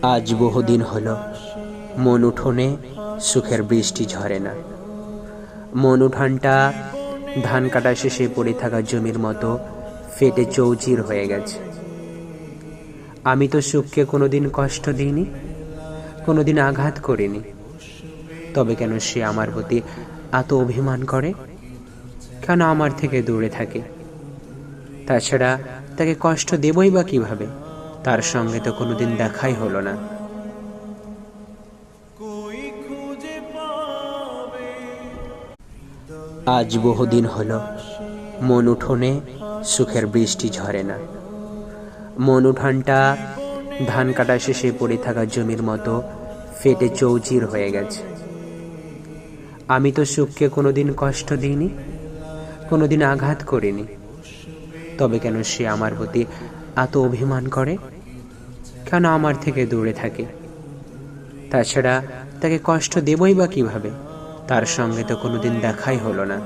আজ বহুদিন হলো মন উঠোনে সুখের বৃষ্টি ঝরে না। মন উঠানটা ধান কাটা শেষে পড়ে থাকা জমির মতো ফেটে চৌচির হয়ে গেছে। আমি তো সুখকে কোনোদিন কষ্ট দিইনি, কোনোদিন আঘাত করিনি, তবে কেন সে আমার প্রতি এত অভিমান করে? কেন আমার থেকে দূরে থাকে? তাছাড়া তাকে কষ্ট দেবই বা কিভাবে? তার সঙ্গে তো কোনোদিন দেখাই হলো না। আজ বহুদিন হলো মন উঠোনে সুখের বৃষ্টি ঝরে না। মন উঠানটা ধান কাটা শেষে পড়ে থাকা জমির মতো ফেটে চৌচির হয়ে গেছে। আমি তো সুখকে কোনোদিন কষ্ট দিইনি, কোনোদিন আঘাত করিনি, তবে কেন সে আমার প্রতি এত অভিমান করে? কেন আমার থেকে দূরে থাকে? তাছাড়া তাকে কষ্ট দেবই বা কিভাবে? তার সঙ্গে তো কোনোদিন দেখাই হলো না।